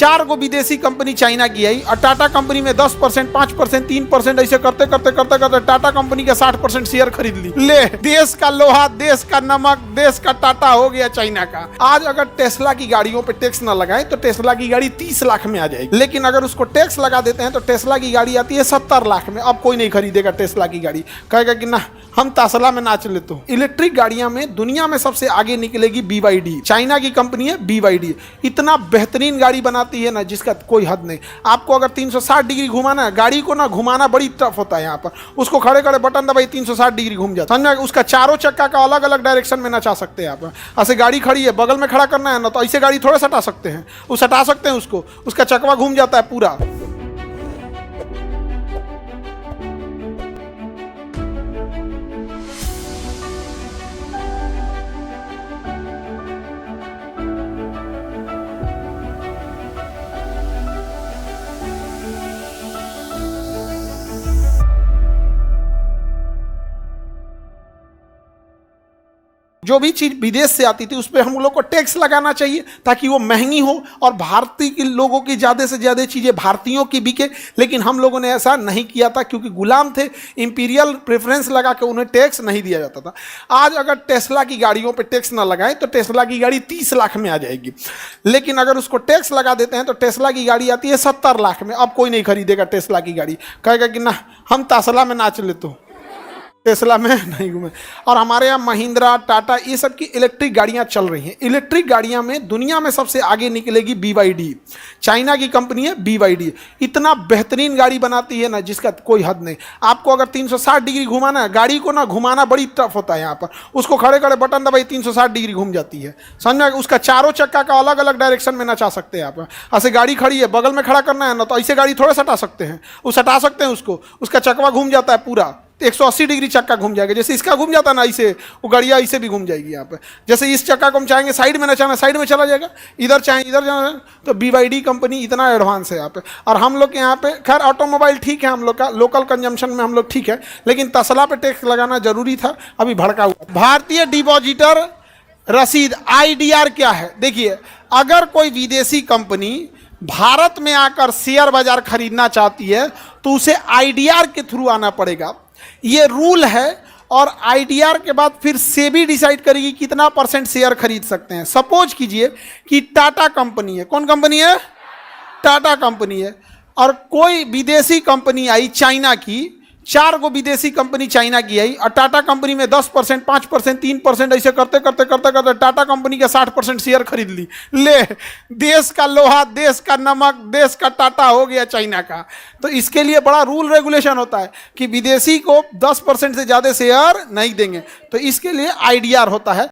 4 गो विदेशी company China की आई और टाटा कंपनी में 10%, 5%, 3% ऐसे करते करते करते करते टाटा कंपनी के 60% शेयर खरीद ली। ले, देश का लोहा, देश का नमक, देश का टाटा हो गया चाइना का। आज अगर टेस्ला की गाड़ियों पे टैक्स ना लगाए तो टेस्ला की गाड़ी 30 लाख में आ जाएगी, लेकिन अगर उसको टैक्स लगा देते हैं तो टेस्ला की गाड़ी आती है 70 लाख में। अब कोई नहीं खरीदेगा टेस्ला की गाड़ी, कहेगा कि ना हम तसला में नाच लेते हो। इलेक्ट्रिक गाड़ियां में दुनिया में सबसे आगे निकलेगी BYD, चाइना की कंपनी है BYD। इतना बेहतरीन गाड़ी बनाती है ना जिसका कोई हद नहीं। आपको अगर 360 डिग्री घुमाना है, गाड़ी को ना घुमाना बड़ी टफ होता है। यहाँ पर उसको खड़े खड़े बटन दबाई 360 डिग्री घूम जाता है। उसका चारों चक्का का अलग अलग डायरेक्शन में नचा सकते हैं आप। ऐसे गाड़ी खड़ी है, बगल में खड़ा करना है ना तो ऐसे गाड़ी थोड़े सटा सकते हैं, वो सटा सकते हैं उसको, उसका चकवा घूम जाता है पूरा। जो भी चीज विदेश से आती थी उस पर हम लोग को टैक्स लगाना चाहिए ताकि वो महंगी हो और भारतीय के लोगों की ज़्यादा से ज़्यादा चीज़ें भारतीयों की बिके। लेकिन हम लोगों ने ऐसा नहीं किया था क्योंकि गुलाम थे, इंपीरियल प्रेफरेंस लगा के उन्हें टैक्स नहीं दिया जाता था। आज अगर टेस्ला की गाड़ियों पर टैक्स ना लगाएं तो टेस्ला की गाड़ी 30 लाख में आ जाएगी, लेकिन अगर उसको टैक्स लगा देते हैं तो टेस्ला की गाड़ी आती है 70 लाख में। अब कोई नहीं खरीदेगा टेस्ला की गाड़ी, कहेगा कि ना हम तसला में नाच लेते हो, टेस्ला में नहीं घूमे। और हमारे यहाँ महिंद्रा, टाटा, ये सब की इलेक्ट्रिक गाड़ियाँ चल रही हैं। इलेक्ट्रिक गाड़ियाँ में दुनिया में सबसे आगे निकलेगी BYD, चाइना की कंपनी है BYD। इतना बेहतरीन गाड़ी बनाती है ना जिसका कोई हद नहीं। आपको अगर 360 डिग्री घुमाना है, गाड़ी को ना घुमाना बड़ी टफ होता है। यहाँ पर उसको खड़े खड़े बटन दबाई 360 डिग्री घूम जाती है, समझा। उसका चारों चक्का का अलग अलग डायरेक्शन में नचा सकते हैं आप। ऐसे गाड़ी खड़ी है, बगल में खड़ा करना है ना तो ऐसे गाड़ी थोड़े सटा सकते हैं, वो सटा सकते हैं उसको, उसका चकवा घूम जाता है पूरा। 180 डिग्री चक्का घूम जाएगा, जैसे इसका घूम जाता है ना ऐसे वो गाड़ियाँ ऐसे भी घूम जाएगी यहाँ पे। जैसे इस चक्का को हम चाहेंगे साइड में नचाना, साइड में चला जाएगा, इधर चाहें इधर जाना। तो BYD कंपनी इतना एडवांस है यहाँ पे। और हम लोग के यहाँ पे खैर ऑटोमोबाइल ठीक है, हम लोग का लोकल कंजम्पशन में हम लोग ठीक है, लेकिन तसला पे टैक्स लगाना जरूरी था, अभी भड़का हुआ। भारतीय डिपॉजिटर रसीद IDR क्या है? देखिए, अगर कोई विदेशी कंपनी भारत में आकर शेयर बाजार खरीदना चाहती है तो उसे IDR के थ्रू आना पड़ेगा, ये रूल है। और IDR के बाद फिर सेबी डिसाइड करेगी कितना % शेयर खरीद सकते हैं। सपोज कीजिए कि टाटा कंपनी है, कौन कंपनी है? टाटा कंपनी है, और कोई विदेशी कंपनी आई चाइना की, 4 गो विदेशी कंपनी चाइना की आई और टाटा कंपनी में 10%, 5%, 3% ऐसे करते करते करते करते टाटा कंपनी के 60% शेयर खरीद ली। ले, देश का लोहा, देश का नमक, देश का टाटा हो गया चाइना का। तो इसके लिए बड़ा रूल रेगुलेशन होता है कि विदेशी को 10% से ज़्यादा शेयर नहीं देंगे, तो इसके लिए IDR होता है।